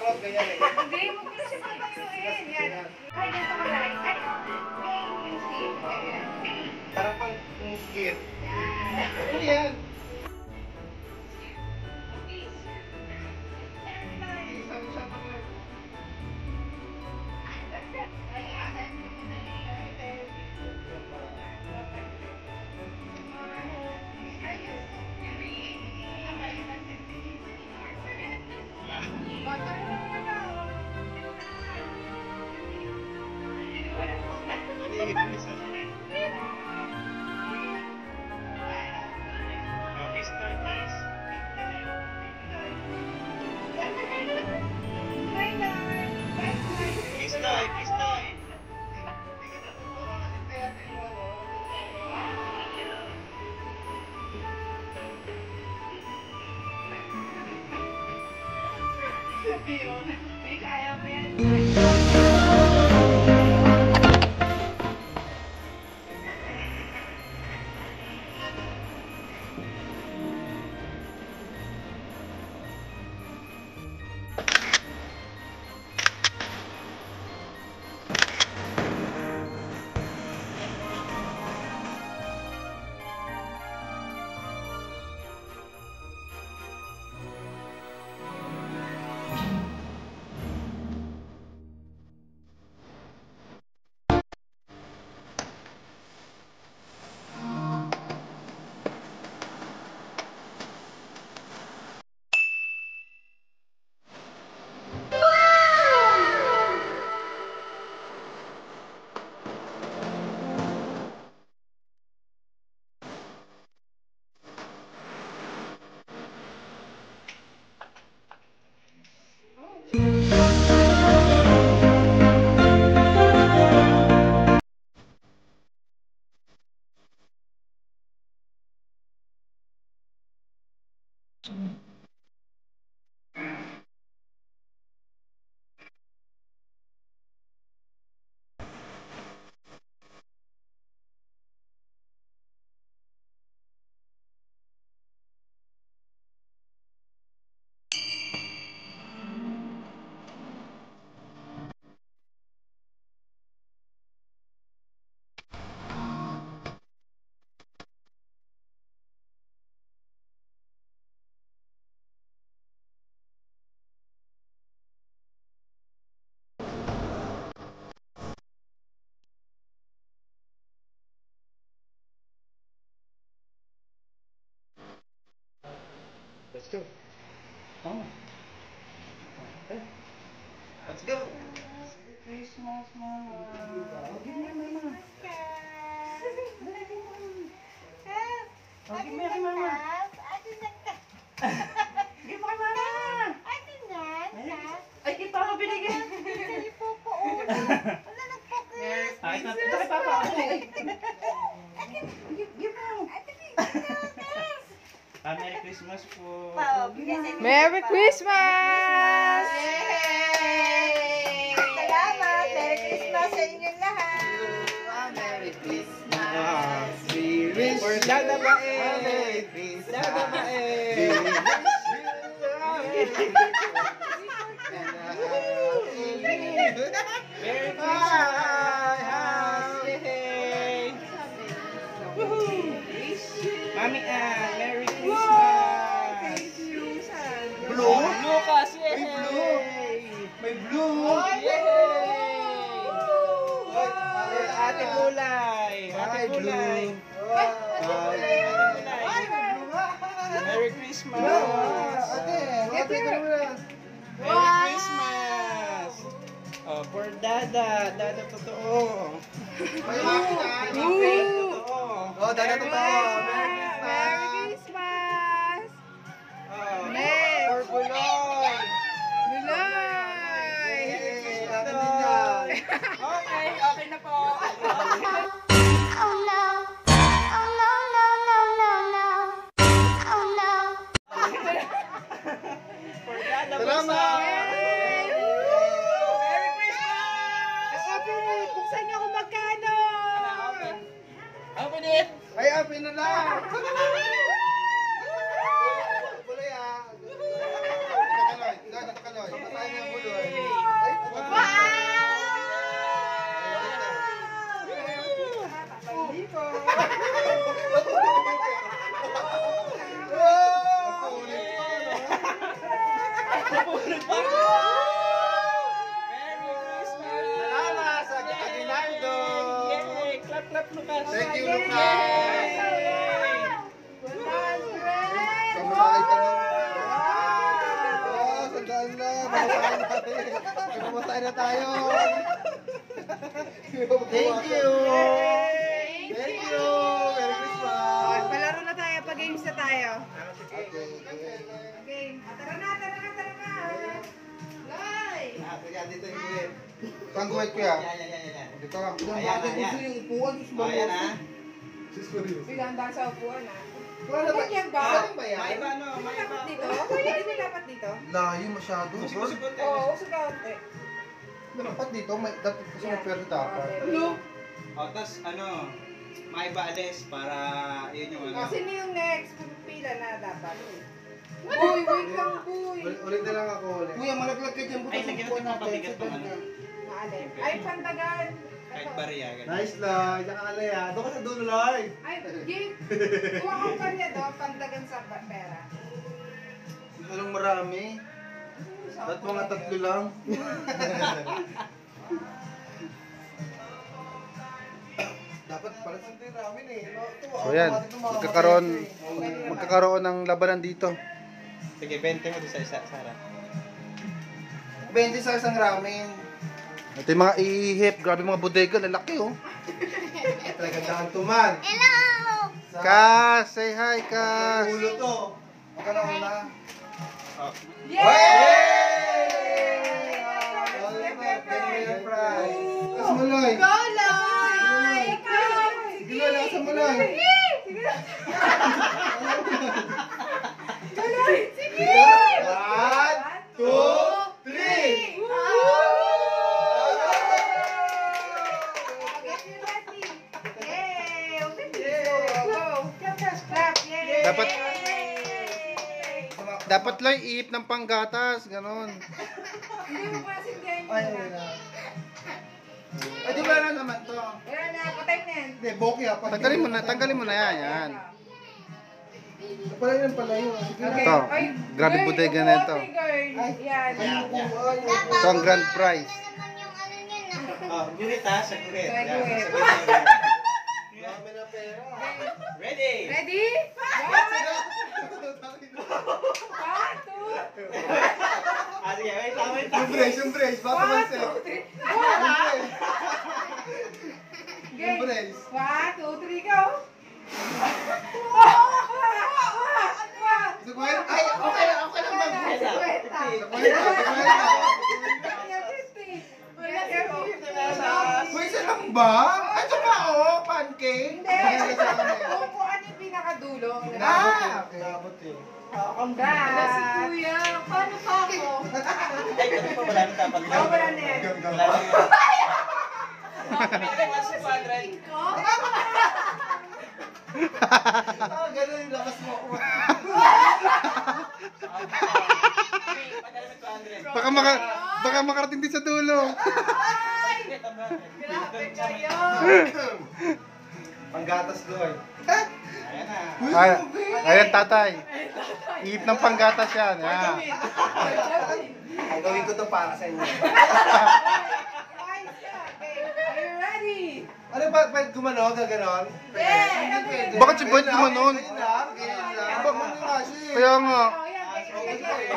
Hindi, huwag na siya patayuin. Yan. Ay, dito ka lang. Parang pang ngit. Ano yan? Let's go. Oh. Okay. Let's go. Christmas, Mama. Give me mama. Give me Mama. Give mo kay Mama. Ay, di pa ako binigyan. Ay, ito kay Papa. Give mo. Merry Christmas po. Merry Christmas! Yay! Salamat! Merry Christmas sa inyong lahat! Merry Christmas. We wish for Dada Mae. Merry Christmas. Dada Mae. Merry Christmas. Yay! Mami Ann, Merry Christmas. Blue? Blue kasi. May blue. May blue. Yay! Ate Kulay. Ate Kulay. Merry Christmas. Ate, Merry Christmas. Oh, for Dada. Dada totoo. Totoo. Oh, Dada totoo. Merry Christmas! Oh, Next. for Buloy. Niloy! Okay, okay na po. Oh no. Oh no, no, no, no, no. Oh no. For Dada Yay! Bunso. Merry Christmas! Open mo, buksan niyo kung magkano! Open it. Ay, open na lang. Thank you, Lucas. 100! Kamalaki ka lang. Sandaan na. Mamasahin natin. Mamasahin na tayo. Thank you. Thank you. Merry Christmas. Palaro na tayo, pag-games na tayo. Game. Tara na. Guys! Dito yung guwit. Ito ang guwit ko yan. Dito lang. Ayan, gusto yung upuan. Ayan ha. Biganda sa upuan ah. Wala ba? Ganyan ba? Saan ba yan? Hindi mo dapat dito? Hindi mo dapat dito? Layo masyado. Oo, usog ka unti. Dapat dito. Dapat kasi may pwede dapat. O, tapos maiba alis para yun yung O, sino yung next? Pila na dapat. Boy, wait lang, boy. Ulit na lang ako ulit. Kuya, malaglag ka dyan. Ay, lagyan natin ng pabigat ng Maalin. Ay, pantagan. kahit bariya. Ganun. Nice lang. Diyan ka alaya. Doon ka sa dulo, Loy. Ay, Jake. Kuha kong kanya do, pantagan sa pera. Anong marami? At mga tatlo lang. Dapat pala sa ramen eh. So yan, magkakaroon ng labanan dito. Sige, 20 mo doon sa isa, Sarah. 20 sa isang ramen. Ito yung mga ihip, grabe mga bodega, lalaki oh. Talagang daan tuman. Hello! Kas, say hi Kas. Ulo to. Magkano una? Oh. Tapos muloy. Go, Loy! Sige, lakas sa muloy. Sige! 1, 2, 3. Get you ready. Yay! Open this. Go. Clap. Yay! Dapat lang ihip ng panggatas, ganon. Hindi mo pasindihan yun. Ay, wala. Ay, di ba na naman to? Wala na, patay na yan. Hindi, boki ha. Tanggalin mo na yan, yan. Pala yun pala yun. Sige na. Ito, grabe bodega na ito. Yan. Ito ang grand prize. Naman yung ano niyan Oh, guhit ha, sa guhit. Sa Yan, guhit. sa guhit. Dami na pera. Ready? Ready? Ah, sige, wait lang. Yung brace. Baka man set. Yung brace. 1, 2, 3, go! Siguro, ay, okay lang bang? Uy, isa lang ba? Ay, ito pa oh, pancake. Upuan yung pinakadulo. Dapat eh. Congrats! Si Kuya, paano pa ako? Ay, ganun pa, wala na dapat. Wala na yan. Wala na yun. Pinagay mo sa 200. Ganun yung lakas mo. Baka makarating din sa dulo. Grabe kayo! Panggatas doon. Ayan na. Ayan tatay. Ihip ng panggatas yan. Yan. Ay, gawin ko to para sa inyo. Are you ready? Ano ba, pwede gumano, gaganon? Yeah! Hindi pwede. Bakit si Boyd gumanon? Ganyan lang, ganyan lang. Bakit nga siya? Kaya nga. Oh, yan. Sige.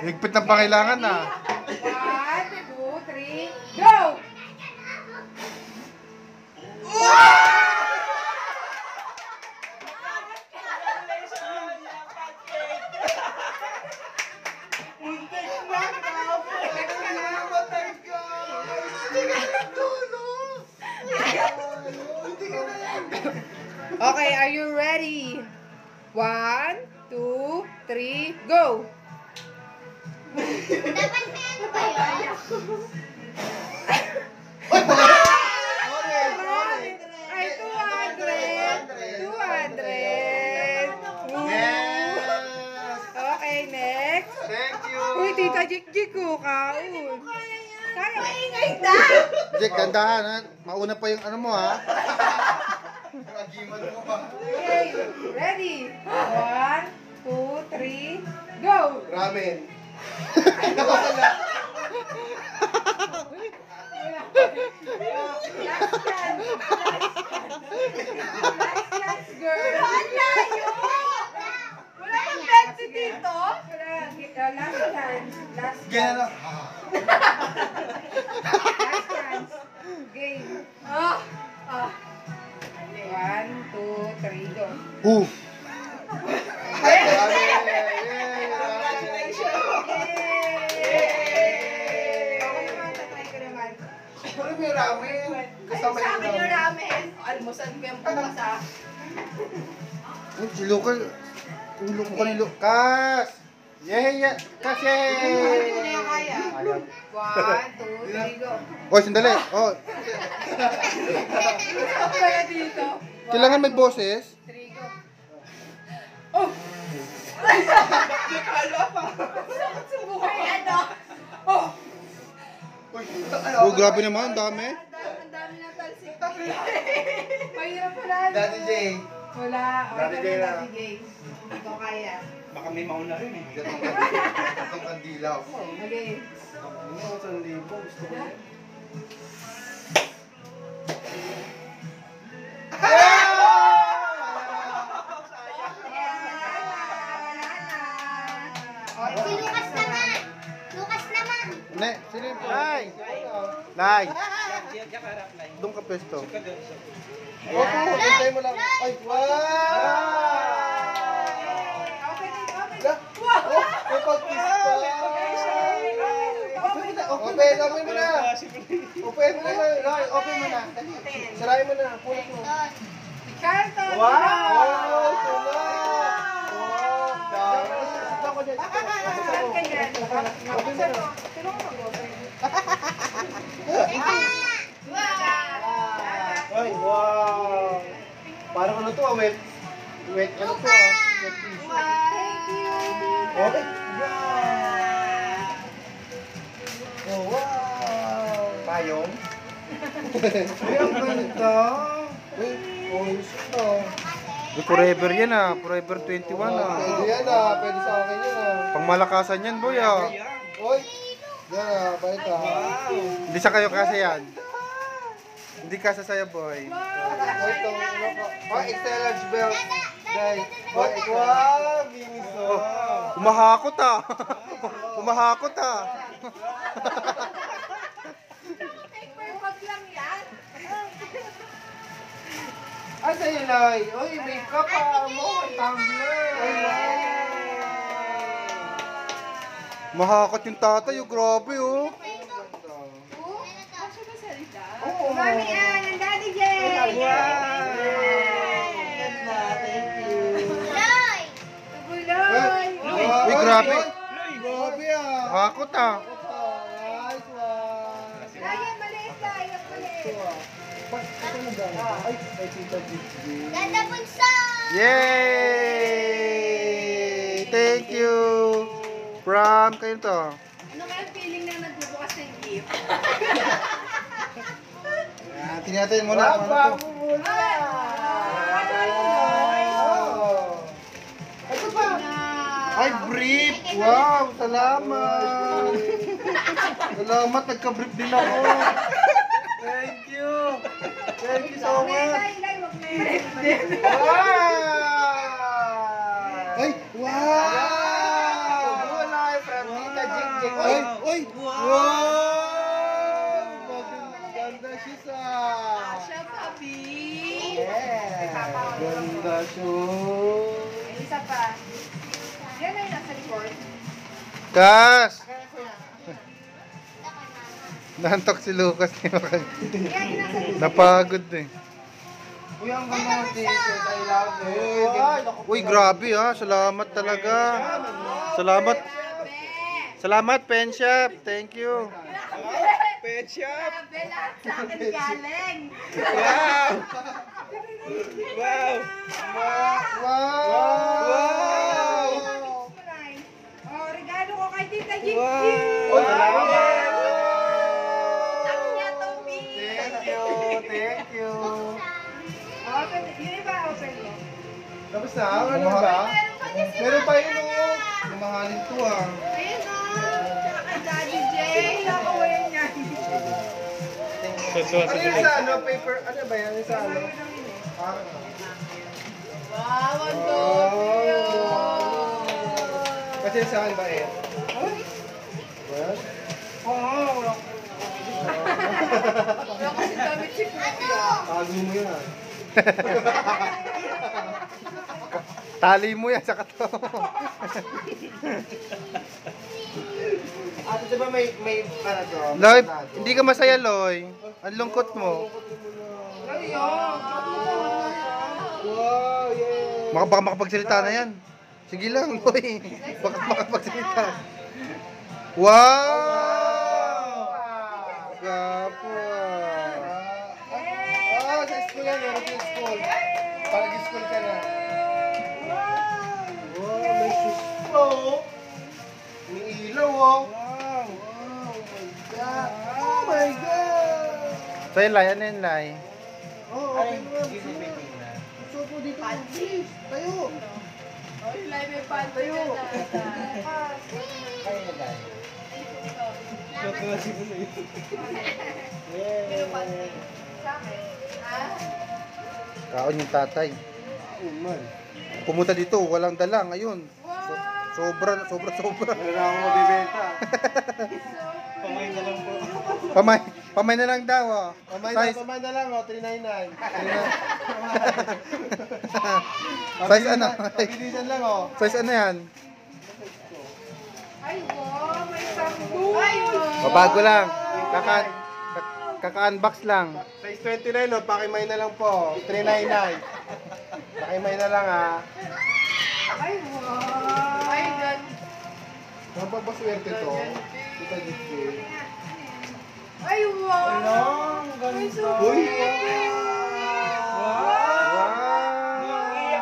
Higpit ng pangailangan na. 1, 2, 3, go! Okay, are you ready? 1, 2, 3, go! Dapat may ano ba yun? Ay, 200! 200! Yes! Okay, next. Thank you! Uy, Tita Jik-Jik ko, kaun. Kaya, maingay Jack, gandahan ha. Mauna pa yung ano mo ha. Agiman mo ba? Okay, ready? 1, 2, 3, go! Ramen. Last chance. Last chance, girl. Wala yun! Wala bang Betsy dito? Last chance. Last chance. Last chance. Game. Ah! 1, 2, 3, go. Ako naman, tatry ko naman. Ano may ramen? Kasama Sa akin yung yung ramen. ramen. Almusan ko yung bukas ah. Si Lucas. Tulog ko ni Lucas. Yeah. Kas, Hindi ko na yay! yung kaya. Ayaw. 1, 2, 3, go. Oh, sandali. Oh, Ako kaya dito. kailangan may boses. 3, go. Sakit sa buhay. Ano? Oh, grabe naman. Ang dami. Ang dami ng talsik. Mahirap pala. Daddy J. Wala. Daddy Okay J na, lang. Daddy J. Hindi ko kaya. Baka may mauna rin eh. Itong kandila ko. Okay. Ano ako sa libo? Gusto ko yan. Si Lucas naman. Lucas naman. Ne, sino yung Nay! Nay! Diyan harap na yun. Doon ka pesto. Opo, hintay mo lang. Ay, wow! Oh, may pag-kiss pa. Open mo na. Open mo na. Roy, open mo na. Dali. Sarayin mo na. Pulot mo. Carlton! Wow! Tulog! Oh, dami. Ako dyan. Saan ka yan? Open mo na. Tulungan mo mag-open. Ay, wow! Parang ano to, wet ano to, wet tissue. Thank you! Okay. Oh, wow! Payong? Ay, ang ganda! Uy, oh, usok na. Forever yan ah. Forever 21 ah. Pwede yan ah, pwede sa akin yan ah. Pangmalakasan yan, boy ah. Uy! Yan ah, bait ah. Hindi sa kayo kasi yan. Hindi kasi sa'yo, boy. Ito, ano pa? Oh, extra large belt. Guys, wow! Miniso! Umahakot ah. Umahakot ah. Paper bag lang yan. Ay, sa'yo, Lai. Uy, makeup ah mo. Tumbler. Ay, Mahakot yung tatay, oh. Grabe, oh. Kasi ba salita? Oo. Mami Ann and Daddy J! Ganda, thank you. Loy! Tubuloy! Uy, grabe. Grabe ah. Mahakot ah. Nice one. Ayan, maliit na. Ayan, maliit. Ito na dami. Ay, may tita Gigi. Ganda bunso! Yay! Thank you. From, kayo to. Ano kaya feeling na nagbubukas ng gift? Tinatin mo na. Bago muna. Ito pa. Ay, brief! Wow, salamat! Salamat, nagka-brief din ako. Thank you. Thank you so Nay, much. nay, nay, wag na yun. Wow! Ay, wow! Wala from Tita Jig. Ay, ay, wow! Maganda siya sa. Asha, papi. Yeah. Ganda siya. May isa pa. Yan ay nasa likod. Kas! Nantok si Lucas. Yan, nasa likod. Napagod eh. Uy, ang ganda ng t-shirt. I love it. Uy, grabe ha. Salamat talaga. Salamat. Salamat, Pen Shop. Thank you. Pet shop! Grabe, lahat sa akin galing. Wow! Wow! Wow! Oh, regalo ko kay Tita Jig. Uy, salamat. Utang niya to, B. Thank you. Thank you. Open, yun iba, open mo. Tapos na? Ano ba? Meron pa niya si Meron pa yun oh. Mamahalin to ah. Ayun o. Tsaka kay Daddy J. Kailangan ko yan yan. Ano yung sa ano? Paper? Ano ba yan? Yung sa ano? Wow, ang dami yun. Kasi saan ba eh? Well? Wala kasi damit si Kuya. Tago mo yun ah. Tali mo yan sa kato. Ate, di ba may ano to? Loy, hindi ka masaya, Loy. Ang lungkot mo. Wow, yeah. Baka makapagsalita na yan. Sige lang, Loy. Baka makapagsalita. Wow! Gapo. Sa school yan. Meron sa school. Pag-school ka na. Wow, may shoes po. May ilaw oh. Wow. Oh my God. Oh my God. Sa'yo, Lai. Ano yun, Lai? Oh, okay naman. Gusto po dito. Please, tayo. Oh, yung live may panty Tayo. na tata. Kaya na tayo. Pero panty. Sa akin. Ha? Kaon yung tatay. Oh man. Pumunta dito, walang dala. Ngayon, sobra. Meron na akong mabibenta. Pamay na lang po. Pamay na lang daw. Oh. Pamay na lang oh, 399. Size ano? Pabilisan lang oh. Size ano yan? Ay, wow. May sampo. Ay, wow. Babago lang. Kaka-unbox lang. Size 29 oh, pakimay na lang po. 399. Pakimay na lang ah. Ay, wow. Ay, gan. Ano ba ba swerte to? Kita dito. Ay, wow. Ay, so Uy! Iiyak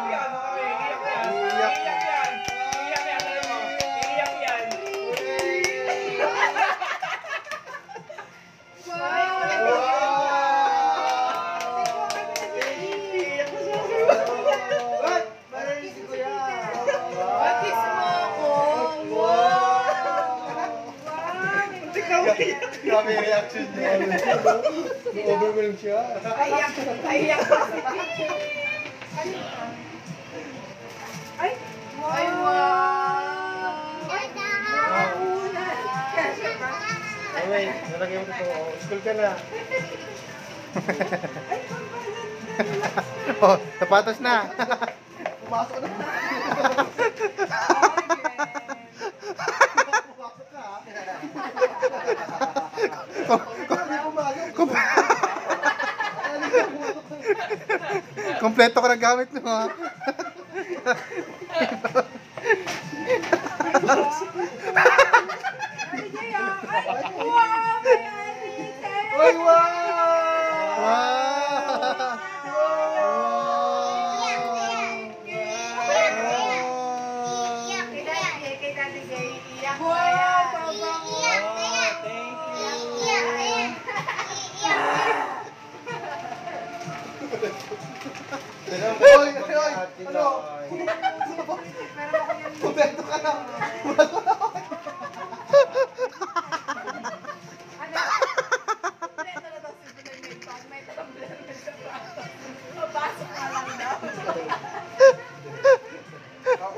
yan. Iiyak yan. Iiyak yan. Iiyak yan. Alam mo. Iiyak yan. What? Parang si Kuya. Kiss mo ako. Grabe yung reaction niya. Overwhelmed siya. Ayak. Ayak. Ay, wow. Ay, wow. Una. Ay, wait. Nalagay mo ito. School ka na. Oh, sapatos na. Pumasok na. Pumasok ka ha. Kompleto ka ng gamit mo, ha? Uy, wow! Wow! Uy, ano? Kumpleto ka na.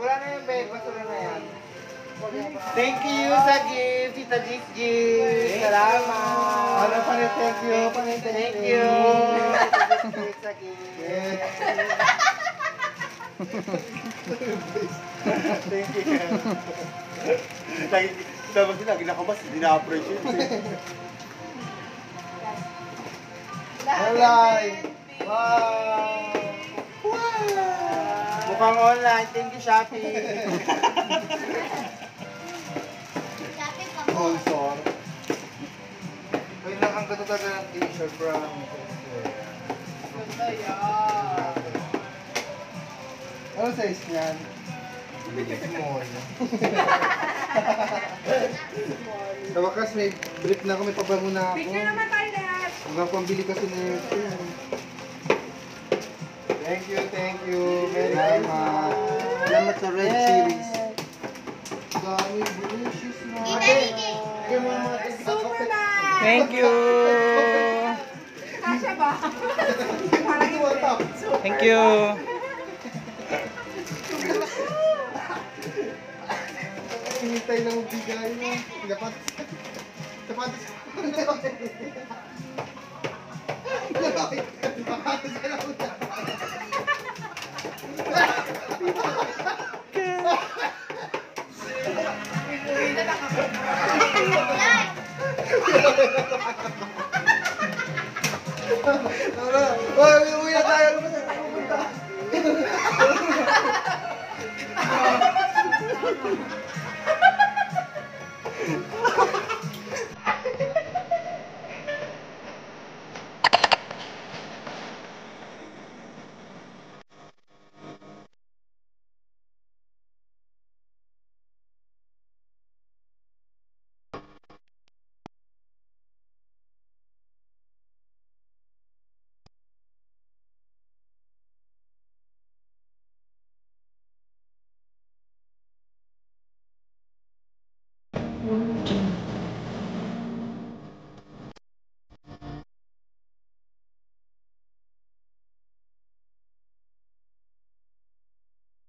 Wala na yung bag. Basura na yan. Thank you sa gift, Tita Gigi. Salamat. Ano pa rin, thank you. Thank you. Sa gift. Thank you. Dapat sila, ginakabas, hindi na-appreciate. Online. Wow. Mukhang online. Thank you, Shopee. Sponsor. Wait lang, ang ganda talaga ng t-shirt, promise. Ano size niyan? Small. Sa wakas, may brief na ako, may pabango na ako. Picture naman tayo lahat. Hanggang pambili kasi na yun. Thank you. Very salamat. Salamat sa Red Series. Dami, delicious na. Ate, bigyan mo naman ito. Superman. Thank you! Kasya ba? Parang hindi. Thank you. Hinintay lang ang bigay mo. Dapat. Dapat. Uwi na lang ako.